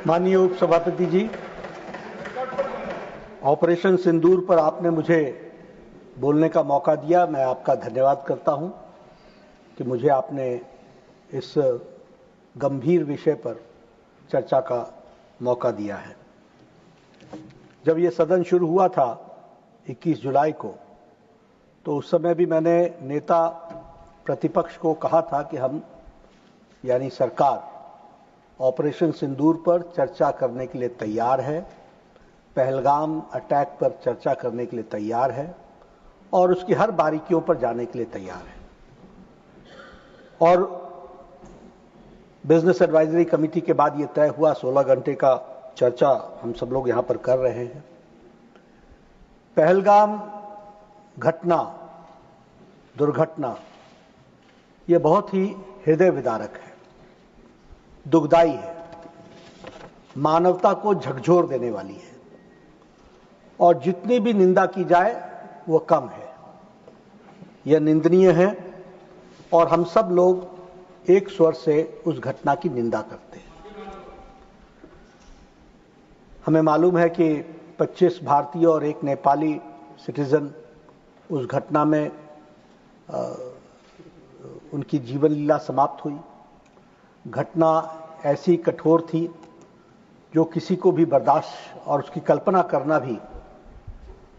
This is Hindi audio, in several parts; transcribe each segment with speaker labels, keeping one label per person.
Speaker 1: माननीय उपसभापति जी, ऑपरेशन सिंदूर पर आपने मुझे बोलने का मौका दिया। मैं आपका धन्यवाद करता हूं कि मुझे आपने इस गंभीर विषय पर चर्चा का मौका दिया है। जब ये सदन शुरू हुआ था 21 जुलाई को, तो उस समय भी मैंने नेता प्रतिपक्ष को कहा था कि हम यानी सरकार ऑपरेशन सिंदूर पर चर्चा करने के लिए तैयार है, पहलगाम अटैक पर चर्चा करने के लिए तैयार है और उसकी हर बारीकियों पर जाने के लिए तैयार है। और बिजनेस एडवाइजरी कमेटी के बाद ये तय हुआ, 16 घंटे का चर्चा हम सब लोग यहां पर कर रहे हैं। पहलगाम घटना, दुर्घटना, ये बहुत ही हृदय विदारक है, दुखदाई है, मानवता को झकझोर देने वाली है और जितनी भी निंदा की जाए वो कम है। यह निंदनीय है और हम सब लोग एक स्वर से उस घटना की निंदा करते हैं। हमें मालूम है कि 25 भारतीय और एक नेपाली सिटीजन उस घटना में उनकी जीवन लीला समाप्त हुई। घटना ऐसी कठोर थी जो किसी को भी बर्दाश्त और उसकी कल्पना करना भी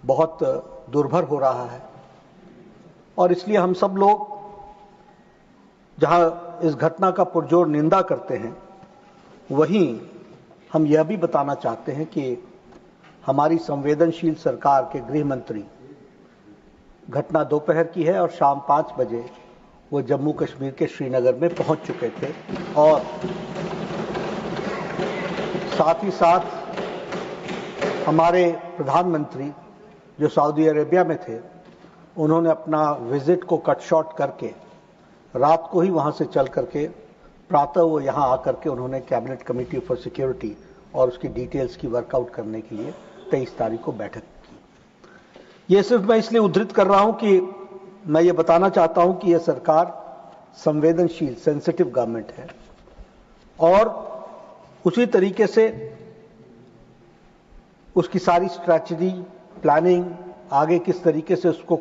Speaker 1: बहुत दुर्भर हो रहा है। और इसलिए हम सब लोग जहां इस घटना का पुरजोर निंदा करते हैं, वहीं हम यह भी बताना चाहते हैं कि हमारी संवेदनशील सरकार के गृह मंत्री, घटना दोपहर की है और शाम 5 बजे वो जम्मू कश्मीर के श्रीनगर में पहुंच चुके थे और साथ ही साथ हमारे प्रधानमंत्री जो सऊदी अरेबिया में थे, उन्होंने अपना विजिट को कट शॉर्ट करके रात को ही वहां से चल करके प्रातः वो यहां आकर के उन्होंने कैबिनेट कमेटी फॉर सिक्योरिटी और उसकी डिटेल्स की वर्कआउट करने के लिए 23 तारीख को बैठक की। ये सिर्फ मैं इसलिए उद्धृत कर रहा हूं कि मैं ये बताना चाहता हूं कि यह सरकार संवेदनशील, सेंसिटिव गवर्नमेंट है और उसी तरीके से उसकी सारी स्ट्रैटेजी, प्लानिंग, आगे किस तरीके से उसको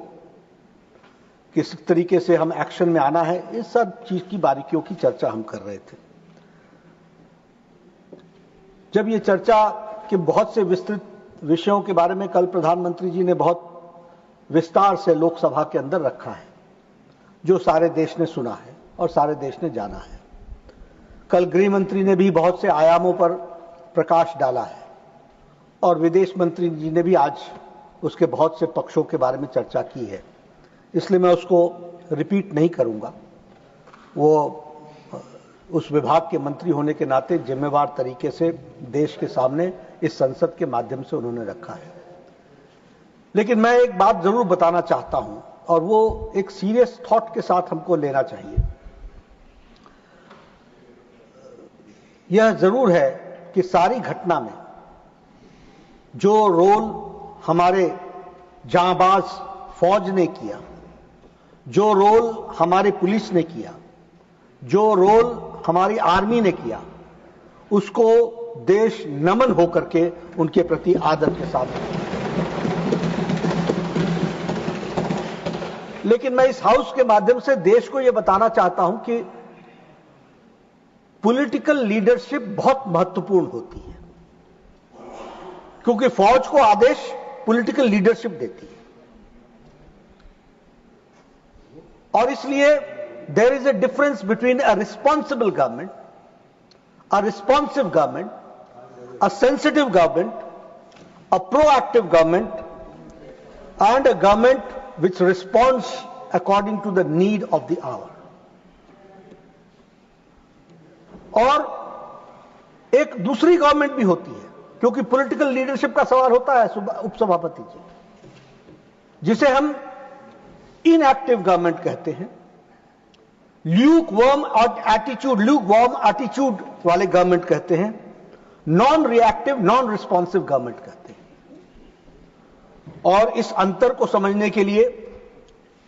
Speaker 1: किस तरीके से हम एक्शन में आना है, इस सब चीज की बारीकियों की चर्चा हम कर रहे थे। जब ये चर्चा के बहुत से विस्तृत विषयों के बारे में कल प्रधानमंत्री जी ने बहुत विस्तार से लोकसभा के अंदर रखा है, जो सारे देश ने सुना है और सारे देश ने जाना है। कल गृह मंत्री ने भी बहुत से आयामों पर प्रकाश डाला है और विदेश मंत्री जी ने भी आज उसके बहुत से पक्षों के बारे में चर्चा की है, इसलिए मैं उसको रिपीट नहीं करूंगा। वो उस विभाग के मंत्री होने के नाते जिम्मेवार तरीके से देश के सामने इस संसद के माध्यम से उन्होंने रखा है। लेकिन मैं एक बात जरूर बताना चाहता हूं और वो एक सीरियस थॉट के साथ हमको लेना चाहिए। यह जरूर है कि सारी घटना में जो रोल हमारे जांबाज फौज ने किया, जो रोल हमारे पुलिस ने किया, जो रोल हमारी आर्मी ने किया, उसको देश नमन होकर के उनके प्रति आदर के साथ। लेकिन मैं इस हाउस के माध्यम से देश को यह बताना चाहता हूं कि पॉलिटिकल लीडरशिप बहुत महत्वपूर्ण होती है, क्योंकि फौज को आदेश पॉलिटिकल लीडरशिप देती है और इसलिए there is a difference between a responsible government, a responsive government, a sensitive government, a proactive government and a government which responds according to the need of the hour। और एक दूसरी गवर्नमेंट भी होती है, क्योंकि पॉलिटिकल लीडरशिप का सवाल होता है उपसभापति जी, जिसे हम इनएक्टिव गवर्नमेंट कहते हैं, ल्यूकवार्म एटीट्यूड वाले गवर्नमेंट कहते हैं, non reactive, non responsive government कहते हैं। और इस अंतर को समझने के लिए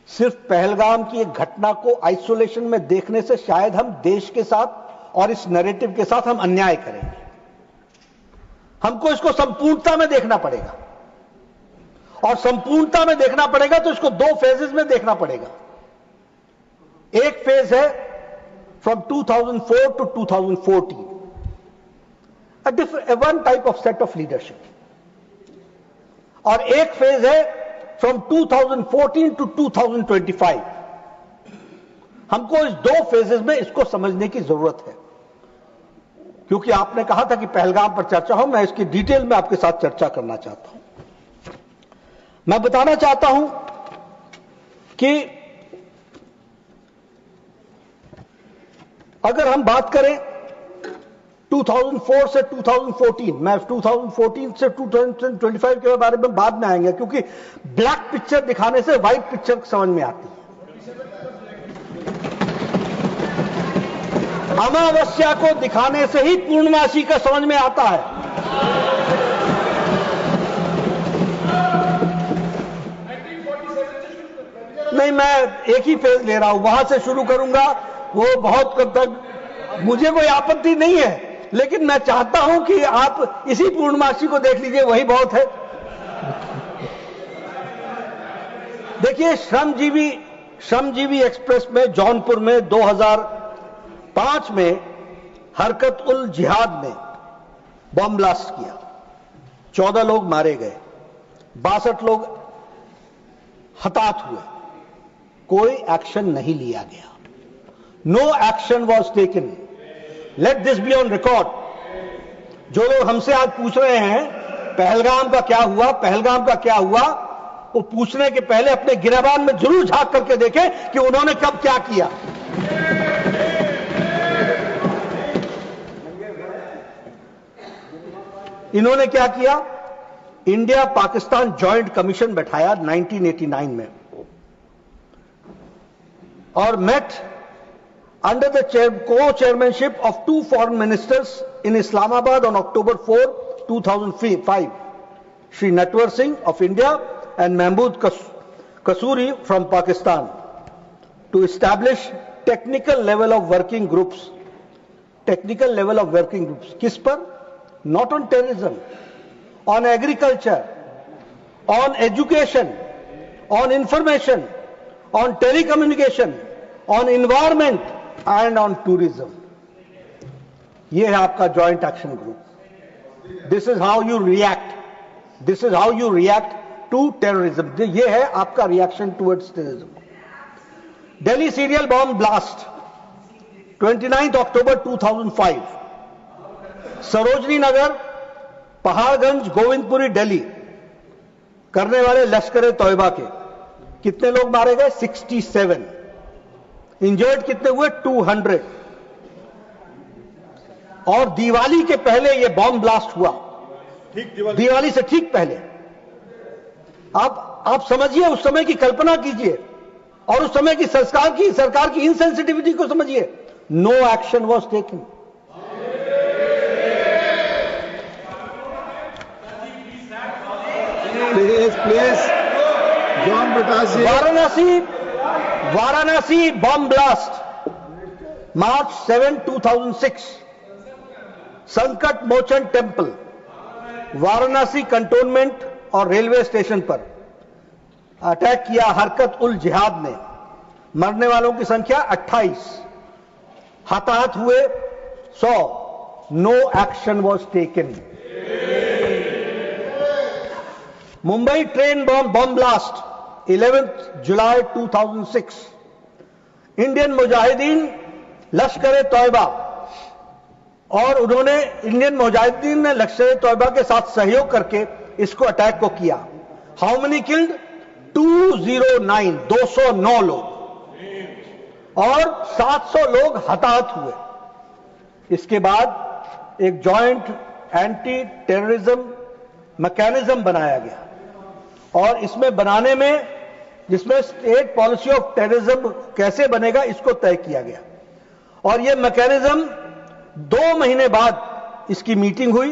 Speaker 1: सिर्फ पहलगाम की एक घटना को आइसोलेशन में देखने से शायद हम देश के साथ और इस नैरेटिव के साथ हम अन्याय करेंगे। हमको इसको संपूर्णता में देखना पड़ेगा, और संपूर्णता में देखना पड़ेगा तो इसको दो फेजेस में देखना पड़ेगा। एक फेज है from 2004 to 2014, one type of set of leadership, और एक फेज है फ्रॉम 2014 टू 2025। हमको इस दो फेजेस में इसको समझने की जरूरत है, क्योंकि आपने कहा था कि पहलगाम पर चर्चा हो, मैं इसकी डिटेल में आपके साथ चर्चा करना चाहता हूं। मैं बताना चाहता हूं कि अगर हम बात करें 2004 से 2014, मैं 2014 से 2025 के बारे में बाद में आएंगे, क्योंकि ब्लैक पिक्चर दिखाने से व्हाइट पिक्चर समझ में आती है। अमावस्या को दिखाने से ही पूर्णमासी का समझ में आता है। नहीं, मैं एक ही फेज ले रहा हूं, वहां से शुरू करूंगा, वो बहुत तक मुझे कोई आपत्ति नहीं है, लेकिन मैं चाहता हूं कि आप इसी पूर्णमासी को देख लीजिए, वही बहुत है। देखिए, श्रमजीवी एक्सप्रेस में जौनपुर में 2005 में हरकत उल जिहाद ने बम ब्लास्ट किया, 14 लोग मारे गए, 62 लोग हताहत हुए, कोई एक्शन नहीं लिया गया। No action was taken. Let this be on record. जो लोग हमसे आज पूछ रहे हैं पहलगाम का क्या हुआ, पहलगाम का क्या हुआ, वो पूछने के पहले अपने गिरबान में जरूर झांक करके देखें कि उन्होंने कब क्या किया। इन्होंने क्या किया? इंडिया पाकिस्तान जॉइंट कमीशन बैठाया 1989 में, और met under the co-chairmanship of two foreign ministers in Islamabad on October 4, 2005, Shri Natwar Singh of India and Mahmood Kasuri from Pakistan, to establish technical level of working groups. Technical level of working groups. किस पर? Not on terrorism, on agriculture, on education, on information, on telecommunication, on environment and on tourism. ये है आपका joint action group. This is how you react. This is how you react to terrorism. ये है आपका reaction towards terrorism. Delhi serial bomb blast, 29th October 2005. Sarojini Nagar, Paharganj, Govindpuri, Delhi करने वाले लश्कर तौयबा के कितने लोग मारे गए? 67। इंजर्ड कितने हुए? 200। और दिवाली के पहले यह बॉम्ब ब्लास्ट हुआ, दिवाली से ठीक पहले। आप समझिए, उस समय की कल्पना कीजिए, और उस समय की सरकार की इनसेंसिटिविटी को समझिए। No action was taken.
Speaker 2: Please John बताइए।
Speaker 1: Varanasi bomb blast, March 7, 2006, Sankat Mochan temple, Varanasi cantonment और रेलवे स्टेशन पर अटैक किया हरकत उल जिहाद ने। मरने वालों की संख्या 28, हताहत हुए 100। No action was taken. Mumbai train bomb blast 11th जुलाई 2006, इंडियन मुजाहिदीन लश्कर तौयबा, और उन्होंने इंडियन मुजाहिदीन ने लश्कर तौयबा के साथ सहयोग करके इसको अटैक को किया। How many killed? 209, 209 लोग, और 700 लोग हताहत हुए। इसके बाद एक जॉइंट एंटी टेररिज्म मैकेनिज्म बनाया गया, और इसमें बनाने में, जिसमें स्टेट पॉलिसी ऑफ टेररिज्म कैसे बनेगा इसको तय किया गया। और यह मैकेनिज्म 2 महीने बाद इसकी मीटिंग हुई,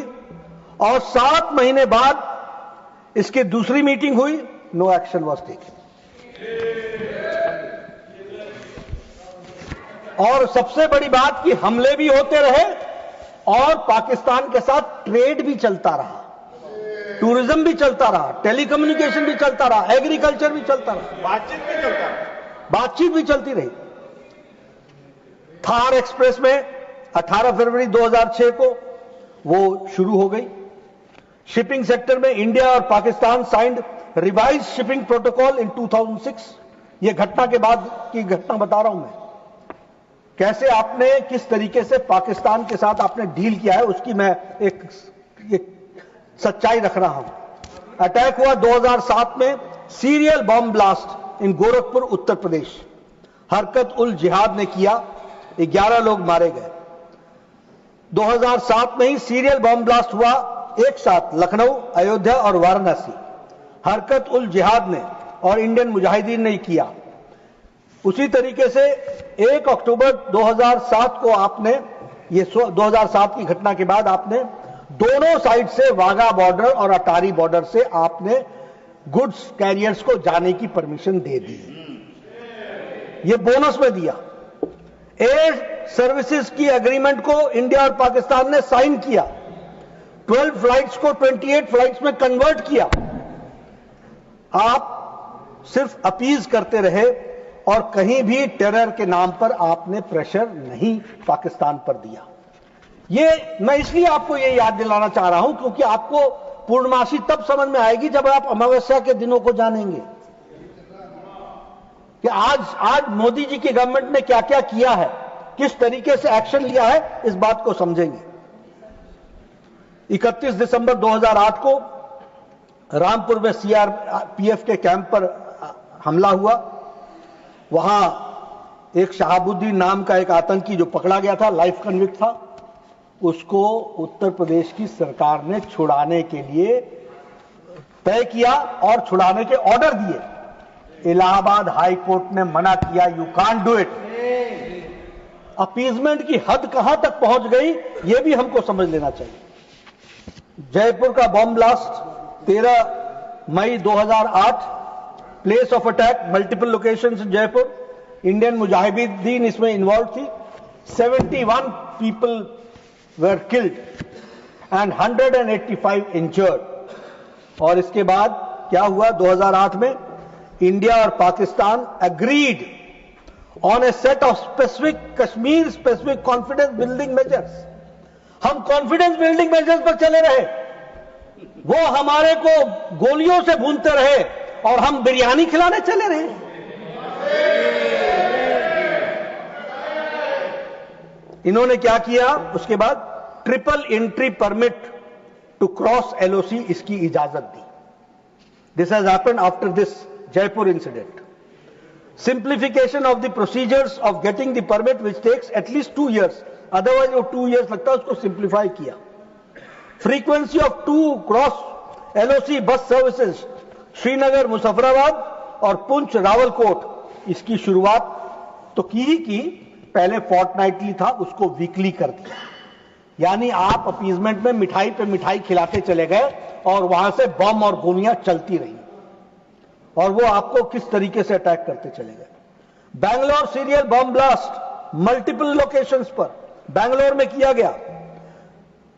Speaker 1: और 7 महीने बाद इसकी दूसरी मीटिंग हुई। No action was taken. और सबसे बड़ी बात कि हमले भी होते रहे और पाकिस्तान के साथ ट्रेड भी चलता रहा, टूरिज्म भी चलता रहा, टेलीकम्युनिकेशन भी चलता रहा, एग्रीकल्चर भी चलता रहा, बातचीत भी चलती रही। थार एक्सप्रेस में 18 फरवरी 2006 को वो शुरू हो गई। शिपिंग सेक्टर में इंडिया और Pakistan signed revise shipping protocol इन 2006। ये घटना के बाद की घटना बता रहा हूं मैं, कैसे आपने किस तरीके से पाकिस्तान के साथ आपने डील किया है उसकी मैं एक सच्चाई रख रहा हूं। अटैक हुआ 2007 में, serial bomb blast in Gorakhpur Uttar Pradesh. हरकत उल जिहाद ने किया, 11 लोग मारे गए। 2007 में ही सीरियल बॉम्ब ब्लास्ट हुआ एक साथ लखनऊ, अयोध्या और वाराणसी। हरकत उल जिहाद ने और इंडियन मुजाहिदीन ने किया। उसी तरीके से 1 अक्टूबर 2007 को आपने, ये 2007 की घटना के बाद आपने दोनों साइड से वाघा बॉर्डर और अटारी बॉर्डर से आपने गुड्स कैरियर्स को जाने की परमिशन दे दी। ये बोनस में दिया। एयर सर्विसेज की एग्रीमेंट को इंडिया और पाकिस्तान ने साइन किया। 12 फ्लाइट्स को 28 फ्लाइट्स में कन्वर्ट किया। आप सिर्फ अपीज करते रहे और कहीं भी टेरर के नाम पर आपने प्रेशर नहीं पाकिस्तान पर दिया। ये मैं इसलिए आपको ये याद दिलाना चाह रहा हूं क्योंकि आपको पूर्णमासी तब समझ में आएगी जब आप अमावस्या के दिनों को जानेंगे कि आज मोदी जी की गवर्नमेंट ने क्या क्या किया है, किस तरीके से एक्शन लिया है, इस बात को समझेंगे। 31 दिसंबर 2008 को रामपुर में सीआरपीएफ के कैंप पर हमला हुआ। वहां एक शहाबुद्दीन नाम का एक आतंकी जो पकड़ा गया था, लाइफ कन्विक्ट था, उसको उत्तर प्रदेश की सरकार ने छुड़ाने के लिए तय किया और छुड़ाने के ऑर्डर दिए। इलाहाबाद हाई कोर्ट ने मना किया, you can't do it. Appeasement की हद कहां तक पहुंच गई यह भी हमको समझ लेना चाहिए। जयपुर का बॉम्ब ब्लास्ट 13 मई 2008, place of attack multiple locations in Jaipur. Indian Mujahideen इसमें इन्वॉल्व थी। 71 people were killed and 185 injured. और इसके बाद क्या हुआ 2008 में, इंडिया और Pakistan agreed on a set of specific Kashmir specific confidence building measures. हम कॉन्फिडेंस बिल्डिंग मेजर्स पर चले रहे, वो हमारे को गोलियों से भूनते रहे और हम बिरयानी खिलाने चले रहे। इन्होंने क्या किया उसके बाद, triple entry permit to cross LOC इसकी इजाजत दी। This has happened after this Jaipur incident. Simplification of the procedures of getting the permit which takes at least 2 years, otherwise वो 2 years लगता है, उसको सिंप्लीफाई किया। Frequency of 2 cross LOC bus services Srinagar Muzaffarabad और पुंछ रावलकोट, इसकी शुरुआत तो की ही की, पहले फोर्टनाइटली था, उसको वीकली कर दिया। यानी आप अपीजमेंट में मिठाई पे मिठाई खिलाते चले गए और वहां से बम और गोलियां चलती रही और वो आपको किस तरीके से अटैक करते चले गए। Bangalore serial bomb blast multiple locations पर बैंगलोर में किया गया।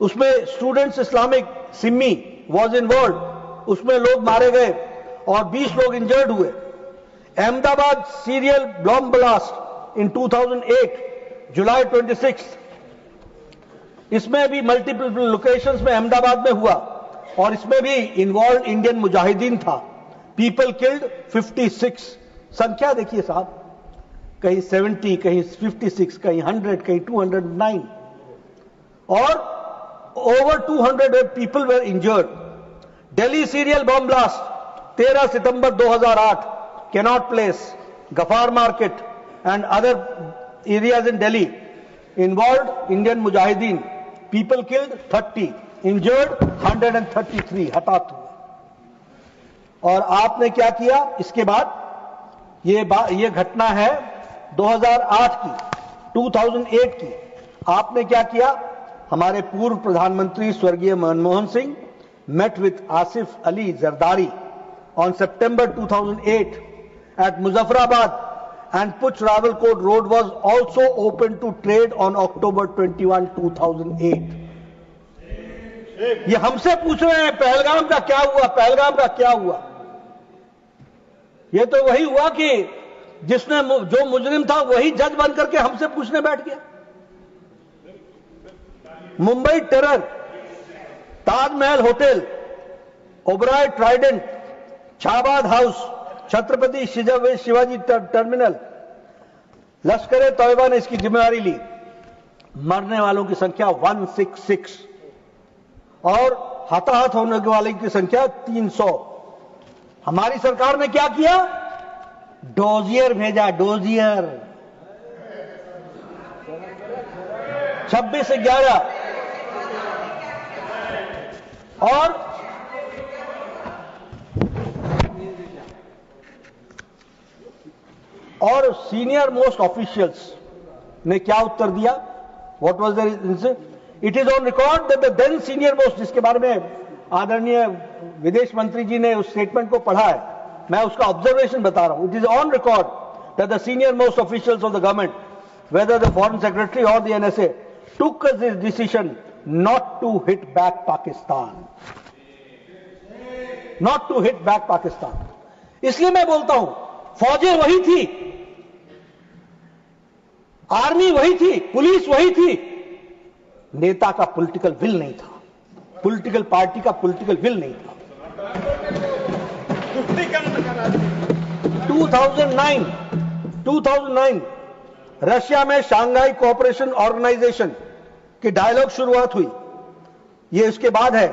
Speaker 1: उसमें students Islamic Simi was involve, उसमें लोग मारे गए और 20 लोग इंजर्ड हुए। Ahmedabad serial bomb blast in 2008 जुलाई 26, इसमें भी मल्टीपल लोकेशंस में अहमदाबाद में हुआ और इसमें भी इन्वॉल्व इंडियन मुजाहिदीन था। पीपल किल्ड 56, संख्या देखिए साहब, कहीं 70, कहीं 56, कहीं 100, कहीं 209 और over 200 people were injured. Delhi serial bomb blast 13 September 2008, Connaught Place, Gafar Market and other areas in Delhi involved Indian Mujahideen. People killed 30, injured 133, हताहत हुए। और आपने क्या किया इसके बाद, ये घटना है 2008 की, 2008 की। आपने क्या किया, हमारे पूर्व प्रधानमंत्री स्वर्गीय Manmohan Singh met with Asif Ali Zardari on September 2008 at Muzaffarabad, and Puch Rawalkot Road was also open to trade on October 21, 2008. ये हमसे पूछ रहे हैं पहलगाम का क्या हुआ, पहलगाम का क्या हुआ। ये तो वही हुआ कि जिसने जो मुजरिम था वही जज बन करके हमसे पूछने बैठ गया। Mumbai terror, Taj Mahal hotel, Oberoi Trident, Shahbad house, Chhatrapati Shivaji terminal, Lashkar e Taiba ने इसकी जिम्मेदारी ली। मरने वालों की संख्या 166 और हताहत होने वाले की संख्या 300। हमारी सरकार ने क्या किया? डोजियर भेजा, डोजियर 26/11 और सीनियर मोस्ट ऑफिशियल्स ने क्या उत्तर दिया? What was there? It is on record that the then senior most, जिसके बारे में आदरणीय विदेश मंत्री जी ने उस स्टेटमेंट को पढ़ा है, मैं उसका ऑब्जर्वेशन बता रहा हूं। It is on record that the senior most officials of the government, whether the foreign secretary or the NSA, took this decision not to hit back Pakistan. Not to hit back Pakistan. इसलिए मैं बोलता हूं, फौजें वही थी, आर्मी वही थी, पुलिस वही थी, नेता का पॉलिटिकल विल नहीं था, पॉलिटिकल पार्टी का पॉलिटिकल विल नहीं था। 2009 रशिया में शांघाई कोऑपरेशन ऑर्गेनाइजेशन की डायलॉग शुरुआत हुई। ये इसके बाद है,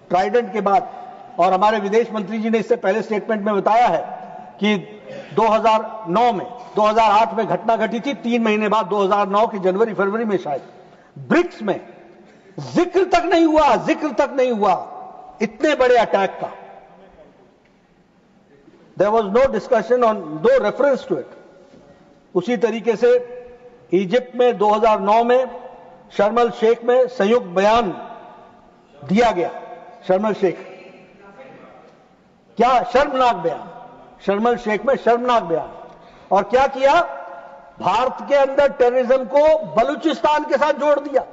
Speaker 1: ट्राइडेंट के बाद। और हमारे विदेश मंत्री जी ने इससे पहले स्टेटमेंट में बताया है कि 2009 में, 2008 में घटना घटी थी, 3 महीने बाद 2009 के जनवरी फरवरी में शायद ब्रिक्स में जिक्र तक नहीं हुआ इतने बड़े अटैक का। There was no discussion on, no reference to it. उसी तरीके से इजिप्ट में 2009 में शर्म अल शेख में संयुक्त बयान दिया गया। शर्म अल शेख, क्या शर्मनाक बयान, शर्म अल शेख में शर्मनाक बयान। और क्या किया? भारत के अंदर टेररिज्म को बलूचिस्तान के साथ जोड़ दिया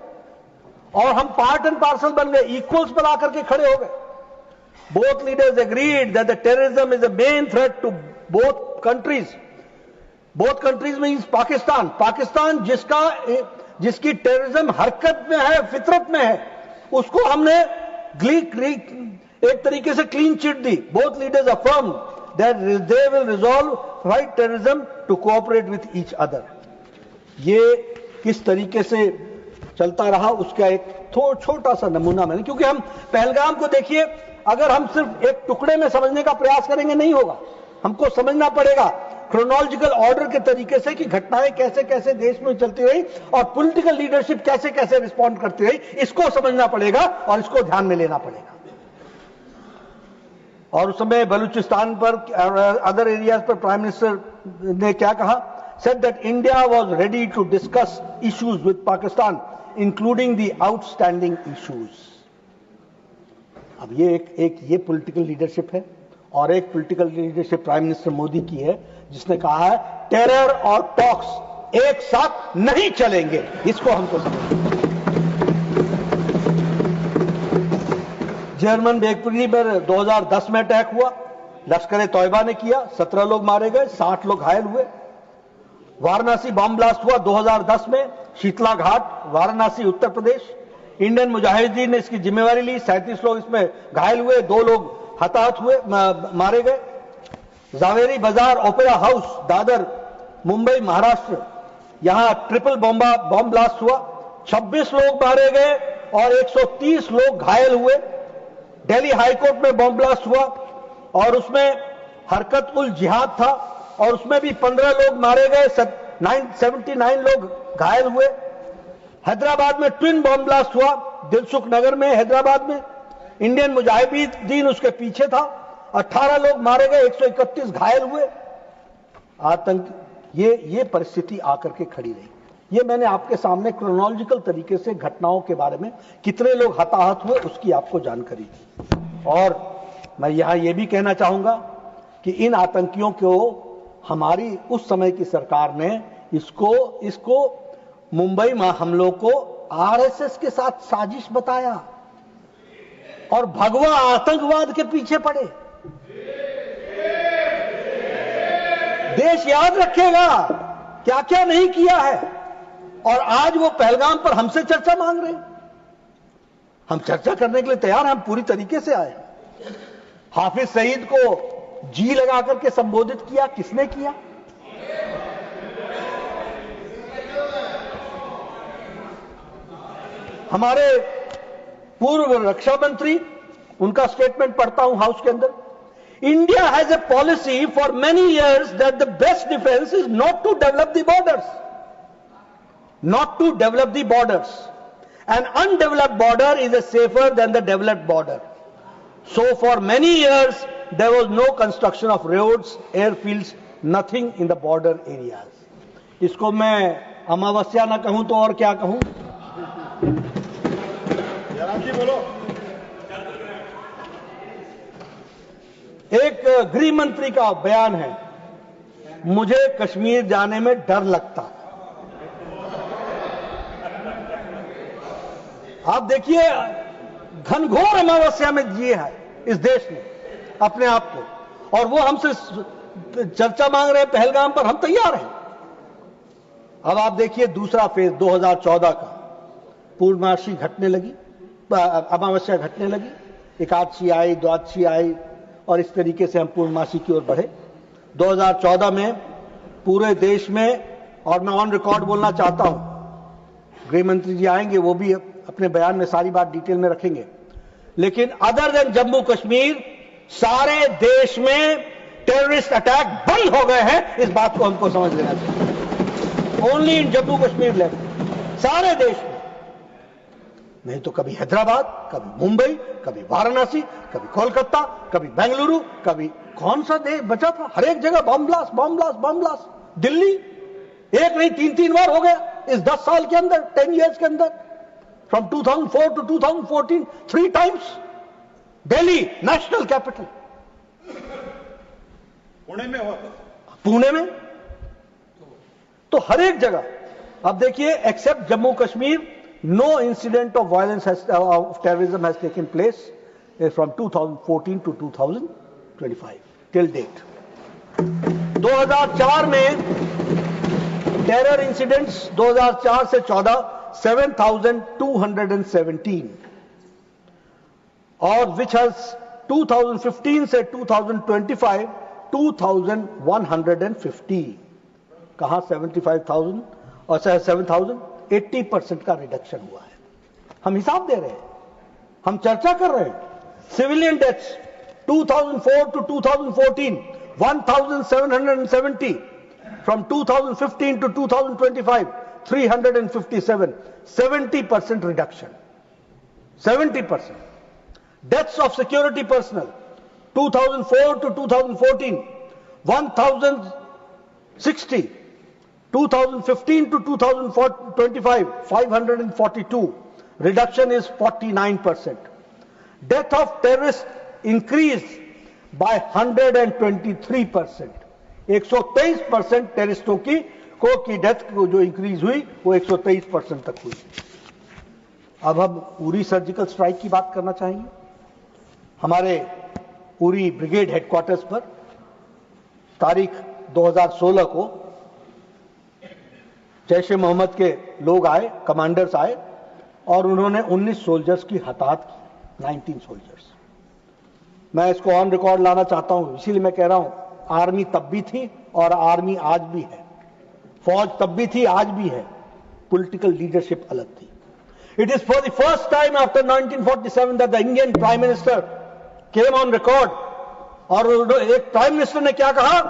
Speaker 1: और हम पार्ट एंड पार्सल बन गए, इक्वल्स पर आकर के खड़े हो गए। Both leaders agreed that the terrorism is a main threat to both countries. Both countries means Pakistan. Pakistan जिसकी टेररिज्म हरकत में है, फितरत में है, उसको हमने एक तरीके से clean chit the. Both leaders affirmed that they will resolve fight terrorism to cooperate with each other. ये किस तरीके से चलता रहा उसका एक छोटा सा नमूना मैंने, क्योंकि हम पहलगाम को देखिए, अगर हम सिर्फ एक टुकड़े में समझने का प्रयास करेंगे नहीं होगा, हमको समझना पड़ेगा क्रोनोलॉजिकल ऑर्डर के तरीके से कि घटनाएं कैसे कैसे देश में चलती रही और पॉलिटिकल लीडरशिप कैसे कैसे रिस्पॉन्ड करती रही, इसको समझना पड़ेगा और इसको ध्यान में लेना पड़ेगा। और उस समय बलूचिस्तान पर, अदर एरियाज पर प्राइम मिनिस्टर ने क्या कहा? said that India was ready to discuss issues with Pakistan, including the outstanding issues. अब ये पॉलिटिकल लीडरशिप है और एक political leadership prime minister Modi की है, जिसने कहा है टेरर और टॉक्स एक साथ नहीं चलेंगे। इसको हमको समझना। जर्मन बेकरी पर 2010 में अटैक हुआ, लश्कर ए तैयबा ने किया, 17 लोग मारे गए, 60 लोग घायल हुए। वाराणसी बम ब्लास्ट हुआ 2010 में, शीतला घाट, वाराणसी, उत्तर प्रदेश। इंडियन मुजाहिदीन ने इसकी जिम्मेवारी ली, 37 लोग इसमें घायल हुए, 2 लोग हताहत हुए, मारे गए। जावेरी बाजार ओपेरा हाउस, दादर, मुंबई, महाराष्ट्र, यहां ट्रिपल बम ब्लास्ट हुआ, 26 लोग मारे गए और 130 लोग घायल हुए। दिल्ली हाईकोर्ट में बम ब्लास्ट हुआ और उसमें हरकत उल जिहाद था और उसमें भी 15 लोग मारे गए, 79 लोग घायल हुए। हैदराबाद में ट्विन बम ब्लास्ट हुआ, दिलसुख नगर में, हैदराबाद में। इंडियन मुजाहिदीन उसके पीछे था, 18 लोग मारे गए, 131 घायल हुए। आतंक, ये परिस्थिति आकर के खड़ी रही। ये मैंने आपके सामने क्रोनोलॉजिकल तरीके से घटनाओं के बारे में कितने लोग हताहत हुए उसकी आपको जानकारी दी। और मैं यहां ये भी कहना चाहूंगा कि इन आतंकियों को हमारी उस समय की सरकार ने इसको मुंबई में हमलों को आरएसएस के साथ साजिश बताया। और भगवा आतंकवाद के पीछे पड़े। देश याद रखेगा क्या क्या नहीं किया है, और आज वो पहलगाम पर हमसे चर्चा मांग रहे हैं। हम चर्चा करने के लिए तैयार हैं, हम पूरी तरीके से आए। हाफिज सईद को जी लगा करके संबोधित किया, किसने किया? हमारे पूर्व रक्षा मंत्री, उनका स्टेटमेंट पढ़ता हूं हाउस के अंदर। India has a policy for many years that the best defence is not to develop the borders, not to develop the borders. An undeveloped border is safer than the developed border. So for many years there was no construction of roads, airfields, nothing in the border areas. इसको मैं अमावस्या ना कहूं तो और क्या कहूं? बोलो। एक गृह मंत्री का बयान है, मुझे कश्मीर जाने में डर लगता है। आप देखिए, घनघोर अमावस्या में जिए है इस देश ने अपने आप को, और वो हमसे चर्चा मांग रहे हैं पहलगाम पर। हम तैयार हैं। अब आप देखिए दूसरा फेज 2014 का, पूर्णमासी घटने लगी, अमावस्या घटने लगी, एकादशी आई, द्वादशी आई, और इस तरीके से हम पूर्णमासी की ओर बढ़े। 2014 में पूरे देश में, और मैं ऑन रिकॉर्ड बोलना चाहता हूं, गृह मंत्री जी आएंगे, वो भी अपने बयान में सारी बात डिटेल में रखेंगे, लेकिन अदर देन जम्मू कश्मीर सारे देश में टेररिस्ट अटैक बंद हो गए हैं। इस बात को हमको समझ लेना चाहिए। Only in Jammu Kashmir level, सारे देश में। नहीं तो कभी हैदराबाद, कभी मुंबई, कभी वाराणसी, कभी कोलकाता, कभी बेंगलुरु, कभी कौन सा देश बचा था, हर एक जगह bomb blast, bomb blast, bomb blast. Delhi एक नहीं 3-3 बार हो गया इस 10 साल के अंदर, 10 इयर्स के अंदर। From 2004 to 2014, 3 times. Delhi, national capital.
Speaker 2: Pune में हुआ था।
Speaker 1: पुणे में तो हर एक जगह। अब देखिए, except Jammu Kashmir, no incident of violence of terrorism has taken place from 2014 to 2025 till date. 2004 में टेरर इंसिडेंट्स 2004 से 14 7,217, और which has 2015 से 2025 2,150। कहां 75,000 और 7,000, 80% का रिडक्शन हुआ है। हम हिसाब दे रहे हैं, हम चर्चा कर रहे हैं। Civilian deaths 2004 to 2014 1,770, from 2015 to 2025 357, 70% reduction, 70%. Deaths of security personnel 2004 to 2014 1,060, 2015 to 2025 542, reduction is 49%. Death of terrorists increased by 123%. 123% टेररिस्टों की डेथ जो इंक्रीज हुई वो 123% तक हुई। अब हम उरी सर्जिकल स्ट्राइक की बात करना चाहेंगे। हमारे उरी ब्रिगेड हेडक्वार्टर्स पर तारीख 2016 को जैश ए मोहम्मद के लोग आए, कमांडर्स आए, और उन्होंने 19 सोल्जर्स की हताहत की, 19 सोल्जर्स। मैं इसको ऑन रिकॉर्ड लाना चाहता हूं, इसीलिए मैं कह रहा हूं, आर्मी तब भी थी और आर्मी आज भी है, फौज तब भी थी, आज भी है, पॉलिटिकल लीडरशिप अलग थी। It is for the first time after 1947 that the Indian prime minister came on record, और एक प्राइम मिनिस्टर ने क्या कहा,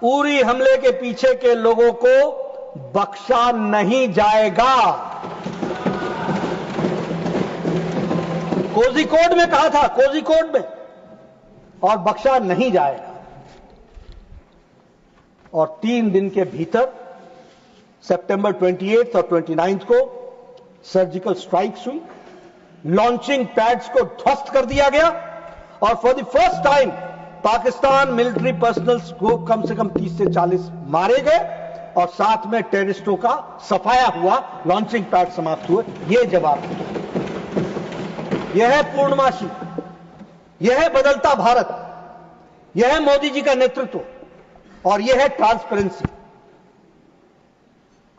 Speaker 1: उरी हमले के पीछे के लोगों को बख्शा नहीं जाएगा। कोझिकोड में कहा था, कोझिकोड में, और बख्शा नहीं जाएगा। और 3 दिन के भीतर सितंबर 28 और 29 को सर्जिकल स्ट्राइक्स हुई, लॉन्चिंग पैड्स को ध्वस्त कर दिया गया, और for the first time Pakistan military personnels को कम से कम 30 से 40 मारे गए, और साथ में टेररिस्टों का सफाया हुआ, लॉन्चिंग पैड समाप्त हुए। ये जवाब है। यह है पूर्णमासी, यह है बदलता भारत, यह है मोदी जी का नेतृत्व और यह है ट्रांसपेरेंसी।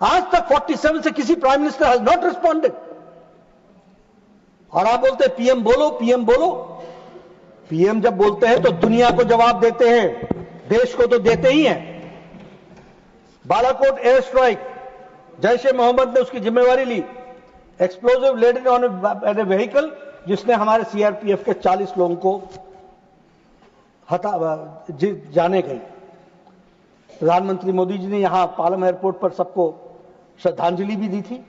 Speaker 1: आज तक 47 से किसी prime minister has not responded. और आप बोलते हैं पीएम बोलो, पीएम बोलो। पीएम जब बोलते हैं तो दुनिया को जवाब देते हैं, देश को तो देते ही हैं। बालाकोट एयर स्ट्राइक, जैश ए मोहम्मद ने उसकी जिम्मेवारी ली। Explosive laden on a vehicle, जिसने हमारे सीआरपीएफ के 40 लोगों को जाने गई। प्रधानमंत्री मोदी जी ने यहां पालम एयरपोर्ट पर सबको श्रद्धांजलि भी दी थी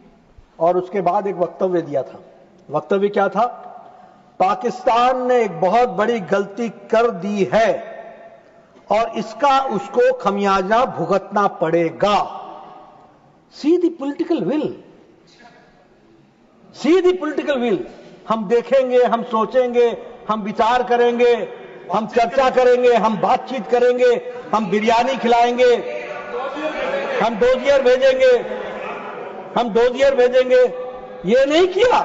Speaker 1: और उसके बाद एक वक्तव्य दिया था। वक्तव्य क्या था? पाकिस्तान ने एक बहुत बड़ी गलती कर दी है और इसका उसको खमियाजा भुगतना पड़ेगा। See the political will, see the political will. हम देखेंगे, हम सोचेंगे, हम विचार करेंगे, हम चर्चा करेंगे, हम बातचीत करेंगे, हम बिरयानी खिलाएंगे, हम डोजियर भेजेंगे, हम डोजियर भेजेंगे। ये नहीं किया,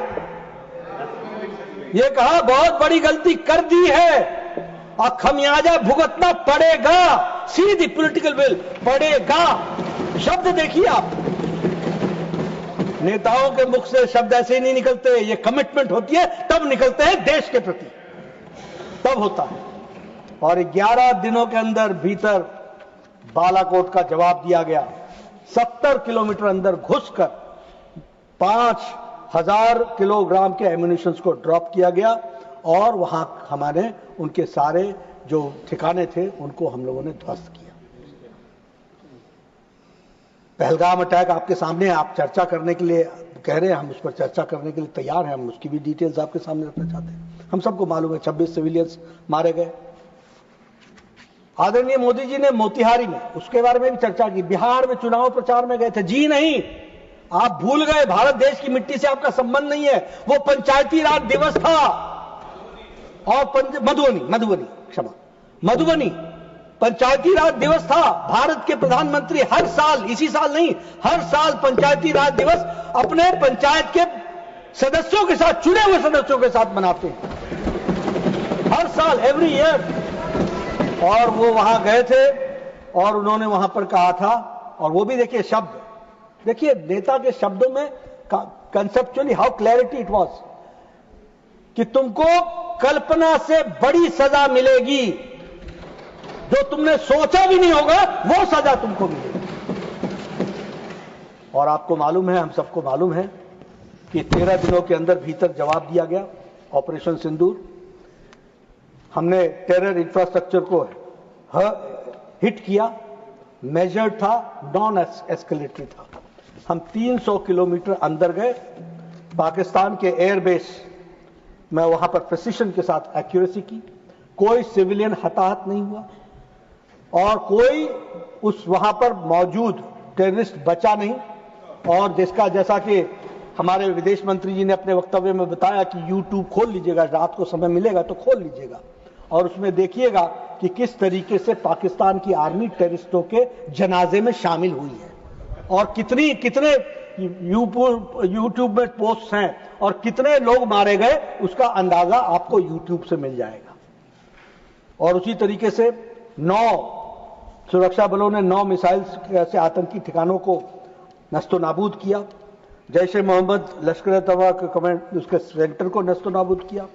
Speaker 1: ये कहा बहुत बड़ी गलती कर दी है और खमियाजा भुगतना पड़ेगा। सी द पॉलिटिकल विल, पड़ेगा। शब्द देखिए आप, नेताओं के मुख से शब्द ऐसे ही नहीं निकलते, ये कमिटमेंट होती है तब निकलते हैं देश के प्रति, तब होता है। और 11 दिनों के अंदर भीतर बालाकोट का जवाब दिया गया। 70 किलोमीटर अंदर घुसकर 5000 किलोग्राम के एम्यूनिशन को ड्रॉप किया गया और वहां हमारे उनके सारे जो ठिकाने थे उनको हम लोगों ने ध्वस्त किया। पहलगाम अटैक आपके सामने, आप चर्चा करने के लिए कह रहे हैं, हम उस पर चर्चा करने के लिए तैयार हैं। हम उसकी भी डिटेल्स आपके सामने रखना चाहते हैं। हम सबको मालूम है 26 सिविलियंस मारे गए। आदरणीय मोदी जी ने मोतिहारी में उसके बारे में भी चर्चा की। बिहार में चुनाव प्रचार में गए थे। जी नहीं, आप भूल गए, भारत देश की मिट्टी से आपका संबंध नहीं है। वो पंचायती राज दिवस था और मधुबनी पंचायती राज दिवस था। भारत के प्रधानमंत्री हर साल, इसी साल नहीं, हर साल पंचायती राज दिवस अपने पंचायत के सदस्यों के साथ, चुने हुए सदस्यों के साथ मनाते हैं हर साल, एवरी ईयर। और वो वहां गए थे और उन्होंने वहां पर कहा था, और वो भी देखिए शब्द, देखिए नेता के शब्दों में conceptually how clarity it was, कि तुमको कल्पना से बड़ी सजा मिलेगी, जो तुमने सोचा भी नहीं होगा वो सजा तुमको मिलेगी। और आपको मालूम है, हम सबको मालूम है कि 13 दिनों के अंदर भीतर जवाब दिया गया। ऑपरेशन सिंदूर, हमने टेरर इंफ्रास्ट्रक्चर को हिट किया, मेजर्ड था, नॉन एस्केलेटरी था। हम 300 किलोमीटर अंदर गए, पाकिस्तान के एयरबेस में वहां पर प्रिसिशन के साथ एक्यूरेसी की, कोई सिविलियन हताहत नहीं हुआ और कोई उस वहां पर मौजूद टेररिस्ट बचा नहीं। और जिसका, जैसा कि हमारे विदेश मंत्री जी ने अपने वक्तव्य में बताया कि YouTube खोल लीजिएगा, रात को समय मिलेगा तो खोल लीजिएगा और उसमें देखिएगा कि किस तरीके से पाकिस्तान की आर्मी टेररिस्टों के जनाजे में शामिल हुई है और कितने YouTube में पोस्ट हैं और कितने लोग मारे गए, उसका अंदाजा आपको YouTube से मिल जाएगा। और उसी तरीके से 9 सुरक्षा बलों ने 9 मिसाइल से आतंकी ठिकानों को नस्तो नाबूद किया। जैश ए मोहम्मद, लश्कर तैयबा के कमांड, उसके सेंटर को नस्तो नाबूद किया।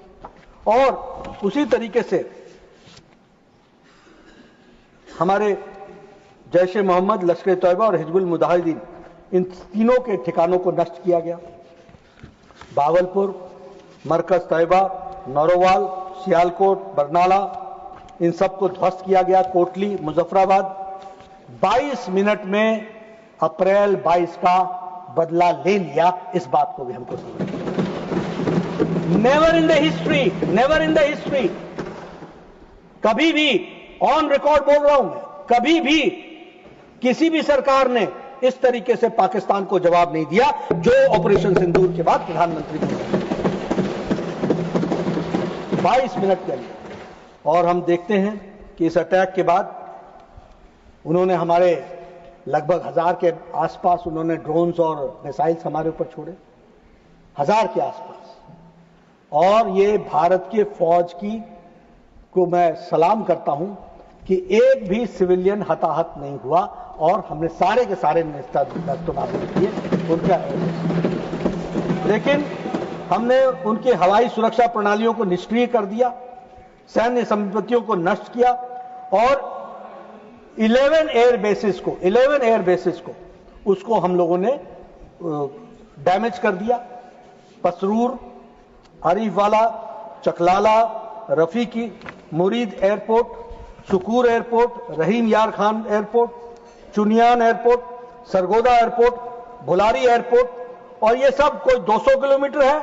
Speaker 1: और उसी तरीके से हमारे जैश ए मोहम्मद, लश्कर तैयबा और हिजबुल मुजाहिदीन, इन तीनों के ठिकानों को नष्ट किया गया। बावलपुर, मरकज तैयबा, नौरोवाल, सियालकोट, बरनाला, इन सबको ध्वस्त किया गया। कोटली, मुजफ्फराबाद, 22 मिनट में अप्रैल 22 का बदला ले लिया। इस बात को भी हमको समझना, नेवर इन द हिस्ट्री, कभी भी, ऑन रिकॉर्ड बोल रहा हूं मैं, कभी भी किसी भी सरकार ने इस तरीके से पाकिस्तान को जवाब नहीं दिया जो ऑपरेशन सिंदूर के बाद प्रधानमंत्री ने 22 मिनट के अंदर। और हम देखते हैं कि इस अटैक के बाद उन्होंने हमारे लगभग 1000 के आसपास उन्होंने ड्रोन्स और मिसाइल्स हमारे ऊपर छोड़े, 1000 के आसपास। और ये भारत के फौज की को मैं सलाम करता हूं कि एक भी सिविलियन हताहत नहीं हुआ और हमने सारे के सारे नेस्तनाबूद किए उनका। लेकिन हमने उनके हवाई सुरक्षा प्रणालियों को निष्क्रिय कर दिया, सैन्य संपत्तियों को नष्ट किया और 11 एयर बेसिस को उसको हम लोगों ने डैमेज कर दिया। Pasrur, Arifwala, Chaklala, Rafiqui, Murid airport, Shukur airport, Rahim Yar Khan airport, Chunian airport, Sargodha airport, Bhulari airport, और ये सब कोई 200 किलोमीटर है,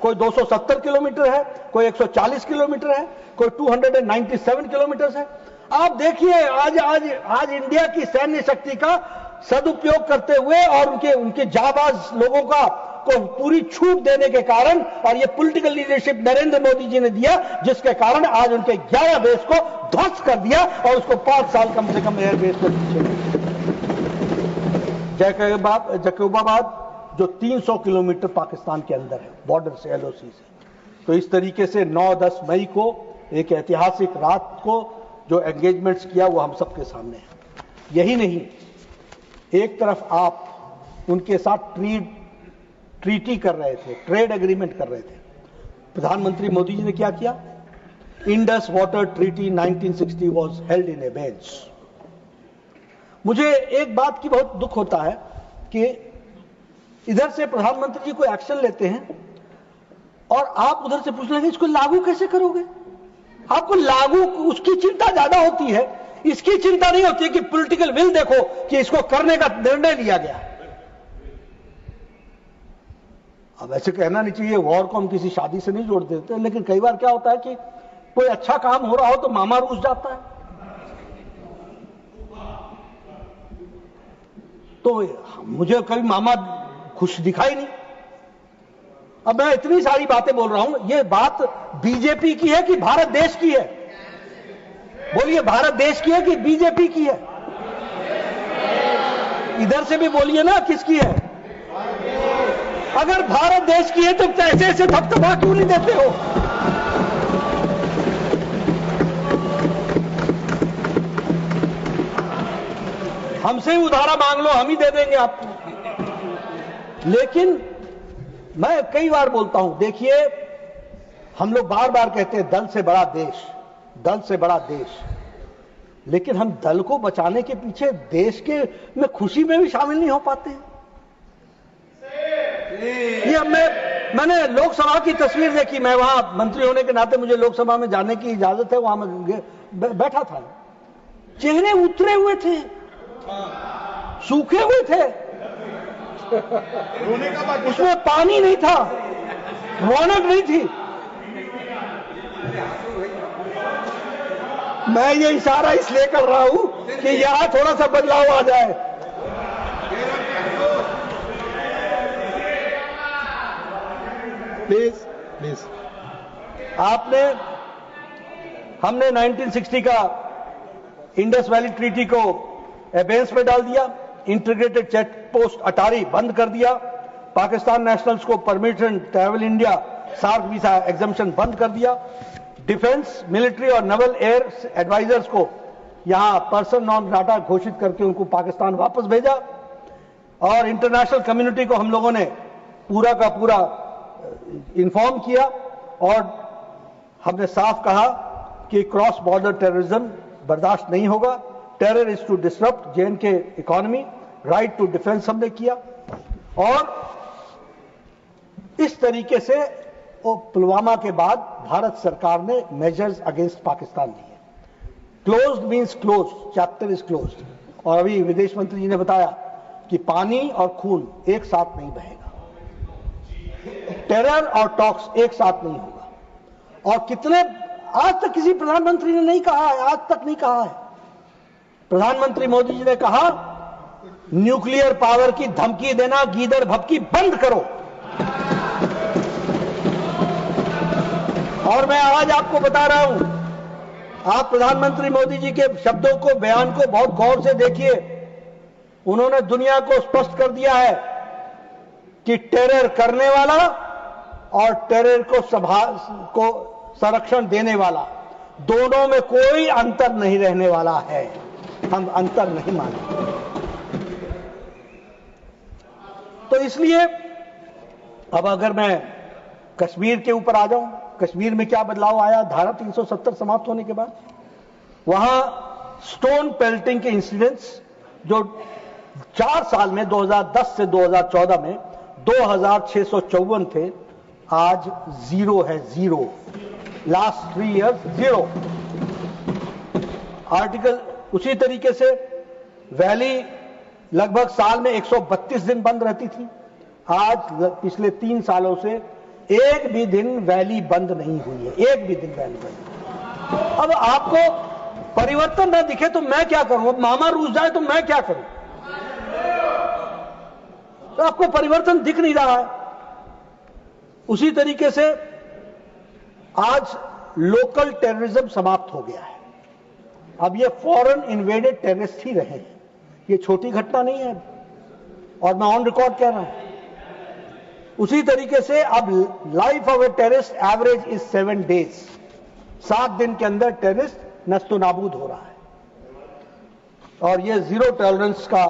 Speaker 1: कोई 270 किलोमीटर है, कोई 140 किलोमीटर है, कोई 297 किलोमीटर है। आप देखिए आज इंडिया की सैन्य शक्ति का सदुपयोग करते हुए और उनके जाबाज लोगों को पूरी छूट देने के कारण, और ये पॉलिटिकल लीडरशिप नरेंद्र मोदी जी ने दिया, जिसके कारण आज उनके 11 बेस को ध्वस्त कर दिया और उसको 5 साल कम से कम एयरबेस को पीछे। जैकबाबाद जो 300 किलोमीटर पाकिस्तान के अंदर है, बॉर्डर से, एलओसी से। तो इस तरीके से 9-10 मई को एक ऐतिहासिक रात को जो एंगेजमेंट्स किया वो हम सबके सामने है। यही नहीं, एक तरफ आप उनके साथ ट्रीटी कर रहे थे, ट्रेड एग्रीमेंट कर रहे थे। प्रधानमंत्री मोदी जी ने क्या किया? Indus water treaty 1960 was held in abeyance. मुझे एक बात की बहुत दुख होता है कि इधर से प्रधानमंत्री जी कोई एक्शन लेते हैं और आप उधर से पूछ रहे हैं इसको लागू कैसे करोगे? आपको लागू उसकी चिंता ज्यादा होती है, इसकी चिंता नहीं होती है कि पॉलिटिकल विल देखो कि इसको करने का निर्णय लिया गया। अब ऐसे कहना नहीं चाहिए, वॉर को हम किसी शादी से नहीं जोड़ देते, लेकिन कई बार क्या होता है कि कोई अच्छा काम हो रहा हो तो मामा रूस जाता है। तो मुझे कभी मामा खुश दिखाई नहीं। अब मैं इतनी सारी बातें बोल रहा हूं, ये बात बीजेपी की है कि भारत देश की है? बोलिए, भारत देश की है कि बीजेपी की है? इधर से भी बोलिए ना, किसकी है? अगर भारत देश की है तो ऐसे ऐसे थपथपा क्यों नहीं देते हो? हमसे ही उधारा मांग लो, हम ही दे देंगे आपको। लेकिन मैं कई बार बोलता हूं, देखिए, हम लोग बार बार कहते हैं दल से बड़ा देश, दल से बड़ा देश, लेकिन हम दल को बचाने के पीछे देश के में खुशी में भी शामिल नहीं हो पाते हैं। ये मैंने लोकसभा की तस्वीर देखी, मैं वहां मंत्री होने के नाते मुझे लोकसभा में जाने की इजाजत है, वहां मैं बैठा था, चेहरे उतरे हुए थे, सूखे हुए थे, उसमें पानी नहीं था, रौनक नहीं थी। मैं ये इशारा इसलिए कर रहा हूं कि यहां थोड़ा सा बदलाव आ जाए। प्लीज हमने 1960 का इंडस वैली ट्रीटी को एबेंस में डाल दिया, इंटीग्रेटेड चेक पोस्ट अटारी बंद कर दिया, पाकिस्तान नेशनल्स को permission travel India SAARC visa exemption बंद कर दिया, डिफेंस, मिलिट्री और नेवल एयर एडवाइजर्स को यहां पर्सन नॉन ग्राटा घोषित करके उनको पाकिस्तान वापस भेजा, और इंटरनेशनल कम्युनिटी को हम लोगों ने पूरा का पूरा इन्फॉर्म किया, और हमने साफ कहा कि क्रॉस बॉर्डर टेररिज्म बर्दाश्त नहीं होगा, terror is to disrupt J and K economy, right to defence हमने किया। और इस तरीके से पुलवामा के बाद भारत सरकार ने मेजर्स अगेंस्ट पाकिस्तान लिए। Closed means closed, chapter is closed. और अभी विदेश मंत्री जी ने बताया कि पानी और खून एक साथ नहीं बहेगा, टेरर और टॉक्स एक साथ नहीं होगा। और कितने आज तक किसी प्रधानमंत्री ने नहीं कहा है, आज तक नहीं कहा है। प्रधानमंत्री मोदी जी ने कहा न्यूक्लियर पावर की धमकी देना, गीदड़ भभकी बंद करो। और मैं आज आपको बता रहा हूं, आप प्रधानमंत्री मोदी जी के शब्दों को, बयान को बहुत गौर से देखिए। उन्होंने दुनिया को स्पष्ट कर दिया है कि टेरर करने वाला और टेरर को संरक्षण देने वाला, दोनों में कोई अंतर नहीं रहने वाला है। हम अंतर नहीं मानेंगे। तो इसलिए अब अगर मैं कश्मीर के ऊपर आ जाऊं, कश्मीर में क्या बदलाव आया धारा 370 समाप्त होने के बाद? वहां स्टोन पेल्टिंग के इंसिडेंट्स जो 4 साल में 2010 से 2014 में 2654 थे, आज 0 है, 0। Last 3 years 0। आर्टिकल उसी तरीके से वैली लगभग साल में 132 दिन बंद रहती थी। आज पिछले 3 सालों से एक भी दिन वैली बंद नहीं हुई है, एक भी दिन वैली बंद। अब आपको परिवर्तन न दिखे तो मैं क्या करूं? मामा रूस जाए तो मैं क्या करूं? तो आपको परिवर्तन दिख नहीं रहा है। उसी तरीके से आज लोकल टेररिज्म समाप्त हो गया है। अब ये फॉरेन इन्वेडेड टेररिस्ट ही रहे हैं, ये छोटी घटना नहीं है और मैं ऑन रिकॉर्ड कह रहा हूं। उसी तरीके से अब life of a terrorist average is 7 days। 7 दिन के अंदर टेररिस्ट नस्तो नाबूद हो रहा है और यह 0 टॉलरेंस का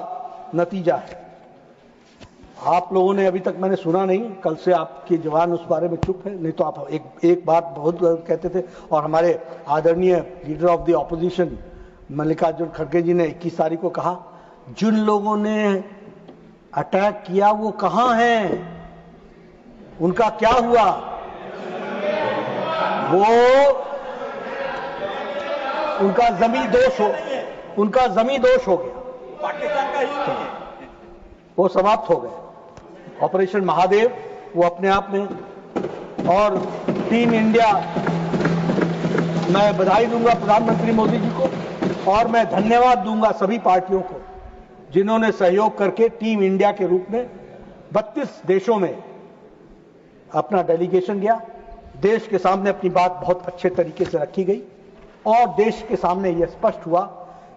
Speaker 1: नतीजा है। आप लोगों ने अभी तक मैंने सुना नहीं, कल से आपके जवान उस बारे में चुप है, नहीं तो आप एक बात बहुत कहते थे। और हमारे आदरणीय leader of the opposition Mallikarjun खड़गे जी ने 21 तारीख को कहा, जिन लोगों ने अटैक किया वो कहां हैं, उनका क्या हुआ? वो उनका जमी दोष हो गया, पाकिस्तान का ही वो समाप्त हो गए। ऑपरेशन महादेव वो अपने आप में, और टीम इंडिया, मैं बधाई दूंगा प्रधानमंत्री मोदी जी को और मैं धन्यवाद दूंगा सभी पार्टियों को जिन्होंने सहयोग करके टीम इंडिया के रूप में 32 देशों में अपना डेलीगेशन गया। देश के सामने अपनी बात बहुत अच्छे तरीके से रखी गई और देश के सामने यह स्पष्ट हुआ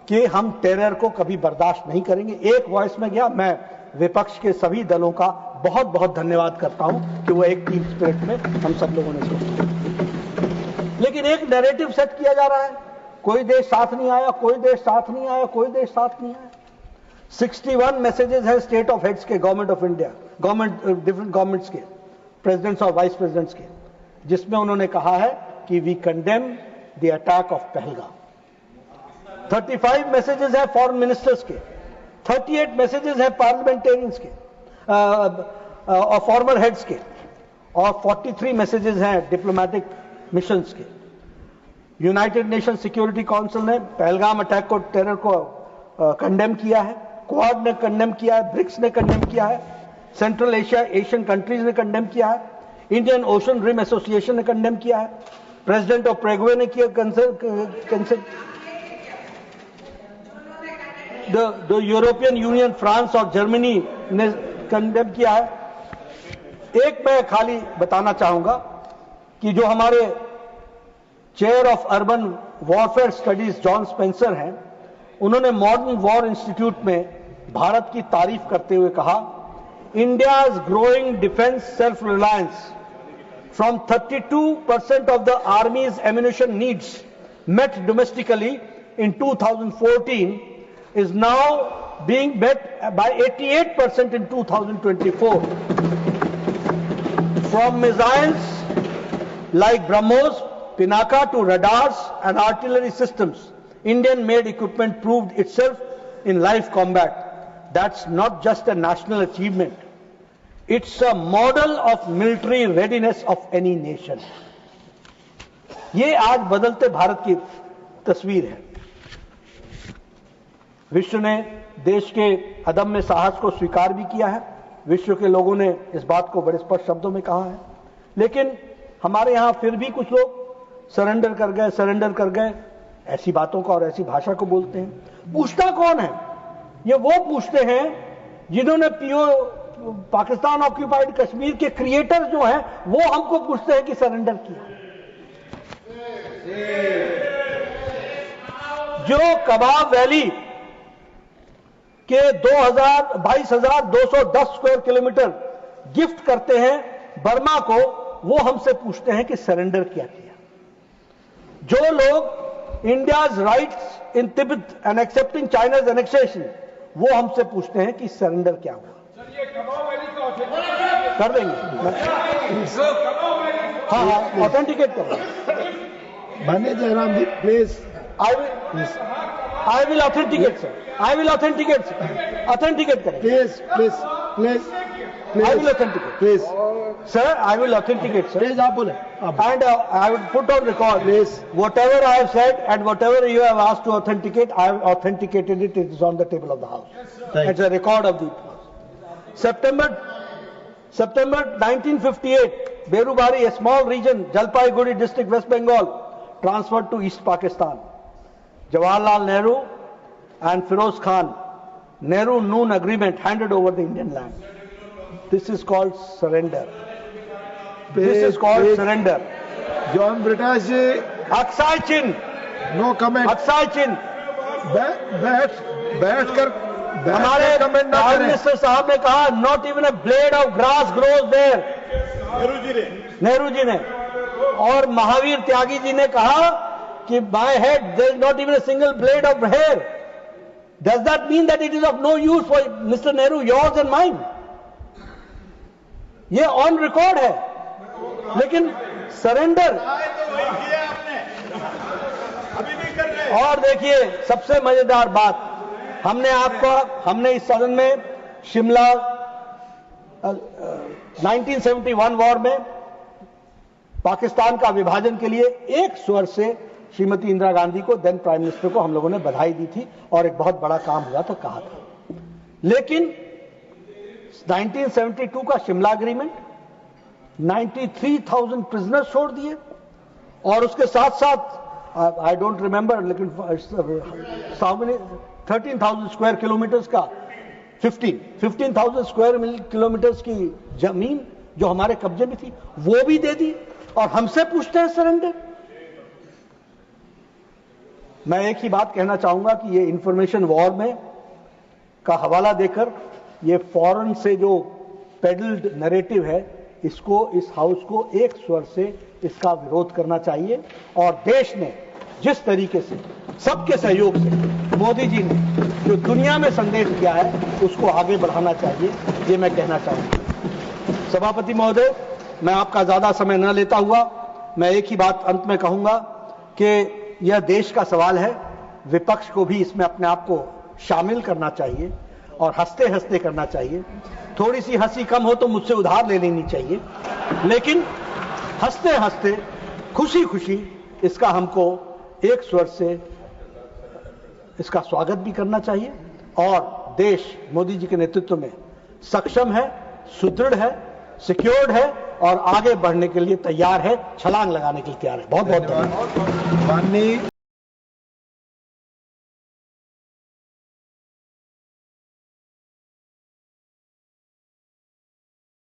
Speaker 1: कि हम टेरर को कभी बर्दाश्त नहीं करेंगे। एक वॉइस में गया। मैं विपक्ष के सभी दलों का बहुत बहुत धन्यवाद करता हूं कि वो एक टीम स्पिरिट में हम सब लोगों ने सोचा। लेकिन एक नैरेटिव सेट किया जा रहा है, कोई देश साथ नहीं आया, कोई देश साथ नहीं आया, कोई देश साथ नहीं आया। 61 मैसेजेस हैं स्टेट ऑफ हेड्स के, government of India, different governments के, प्रेसिडेंट्स और वाइस प्रेसिडेंट्स के, जिसमें उन्होंने कहा है कि we condemn the attack of Pahalgam. 35 messages हैं फॉरेन मिनिस्टर्स के, 38 मैसेजेस हैं पार्लियामेंटेरियंस के और फॉर्मर हेड्स के, और 43 मैसेजेस हैं डिप्लोमेटिक मिशंस के। यूनाइटेड नेशन सिक्योरिटी काउंसिल ने पहलगाम अटैक को, टेरर को कंडेम किया है, क्वाड ने कंडेम किया है, ब्रिक्स ने कंडेम किया है, सेंट्रल एशियन कंट्रीज ने कंडेम किया है, इंडियन ओशन रिम एसोसिएशन ने कंडेम किया है, प्रेसिडेंट ऑफ पैराग्वे ने किया द यूरोपियन यूनियन, फ्रांस और जर्मनी ने कंडेम किया है। एक मैं खाली बताना चाहूंगा कि जो हमारे chair of urban warfare studies John Spencer हैं, उन्होंने मॉडर्न वॉर इंस्टीट्यूट में भारत की तारीफ करते हुए कहा, India's growing defense self-reliance from 32% of the Army's ammunition needs met domestically in 2014 is now being met by 88% in 2024. From missiles like BrahMos, Pinaka to radars and artillery systems, Indian-made equipment proved itself in live combat. That's not just a national achievement. It's a model of military readiness of any nation. ये आज बदलते भारत की तस्वीर है। विश्व ने देश के अदम्य साहस को स्वीकार भी किया है। विश्व के लोगों ने इस बात को बड़े स्पष्ट शब्दों में कहा है। लेकिन हमारे यहां फिर भी कुछ लोग सरेंडर कर गए ऐसी बातों का और ऐसी भाषा को बोलते हैं। पूछता कौन है? ये वो पूछते हैं जिन्होंने पाकिस्तान ऑक्यूपाइड कश्मीर के क्रिएटर जो हैं, वो हमको पूछते हैं कि सरेंडर किया। जो कबाब वैली के 22,210 स्क्वायर किलोमीटर गिफ्ट करते हैं बर्मा को, वो हमसे पूछते हैं कि सरेंडर क्या किया। जो लोग India's rights in Tibet and accepting China's annexation, वो हमसे पूछते हैं कि सरेंडर क्या हुआ। कर देंगे, हाँ, ऑथेंटिकेट कर।
Speaker 2: माननीय जयराम जी please,
Speaker 1: I will authenticate, sir. I will authenticate, sir. Authenticate करें।
Speaker 2: Please
Speaker 1: I will authenticate.
Speaker 2: Please
Speaker 1: Sir, I will authenticate, sir.
Speaker 2: Please आप बोले।
Speaker 1: And I will put on record.
Speaker 2: Please.
Speaker 1: Whatever I have said and whatever you have asked to authenticate, I have authenticated it. It is on the table of the House.
Speaker 2: Thank
Speaker 1: It's a record of the September 1958, Berubari, a small region, Jalpaiguri district, West Bengal, transferred to East Pakistan. Jawaharlal Nehru and Firoz Khan, Nehru-Noon agreement handed over the Indian land. This is called surrender. This is called surrender.
Speaker 2: John Brittas ji,
Speaker 1: Aksai Chin,
Speaker 2: no comment.
Speaker 1: Aksai Chin.
Speaker 2: बैठकर
Speaker 1: हमारे
Speaker 2: कमेंट ना
Speaker 1: प्राइम
Speaker 2: करें।
Speaker 1: मिनिस्टर साहब ने कहा, not even a blade of grass grows there. Nehru ji ने और महावीर त्यागी जी ने कहा कि my head there is not even a single blade of hair. Does that mean that it is of no use for Mister Nehru, yours and mine? ये ऑन रिकॉर्ड है। लेकिन सरेंडर, और देखिए सबसे मजेदार बात, हमने इस सदन में शिमला 1971 वॉर में पाकिस्तान का विभाजन के लिए एक स्वर से श्रीमती इंदिरा गांधी को, देन प्राइम मिनिस्टर को, हम लोगों ने बधाई दी थी और एक बहुत बड़ा काम हुआ था कहा था। लेकिन 1972 का शिमला एग्रीमेंट 93,000 प्रिजनर्स छोड़ दिए और उसके साथ साथ आई डोंट रिमेंबर, लेकिन 13,000 स्क्वायर किलोमीटर्स का 15,000 स्क्वायर किलोमीटर्स की जमीन जो हमारे कब्जे में थी वो भी दे दी और हमसे पूछते हैं सरेंडर। मैं एक ही बात कहना चाहूंगा कि ये इंफॉर्मेशन वॉर में का हवाला देकर ये फॉरेन से जो पेडल्ड नैरेटिव है, इसको, इस हाउस को एक स्वर से इसका विरोध करना चाहिए और देश ने जिस तरीके से सबके सहयोग से मोदी जी ने जो दुनिया में संदेश दिया है उसको आगे बढ़ाना चाहिए, ये मैं कहना चाहूंगा। सभापति महोदय, मैं आपका ज्यादा समय न लेता हुआ मैं एक ही बात अंत में कहूंगा कि यह देश का सवाल है, विपक्ष को भी इसमें अपने आप को शामिल करना चाहिए और हंसते हंसते करना चाहिए। थोड़ी सी हंसी कम हो तो मुझसे उधार ले लेनी चाहिए, लेकिन हंसते हंसते खुशी खुशी इसका हमको एक स्वर से इसका स्वागत भी करना चाहिए और देश मोदी जी के नेतृत्व में सक्षम है, सुदृढ़ है, सिक्योर्ड है और आगे बढ़ने के लिए तैयार है, छलांग लगाने के लिए तैयार है। बहुत बहुत धन्यवाद।
Speaker 2: माननीय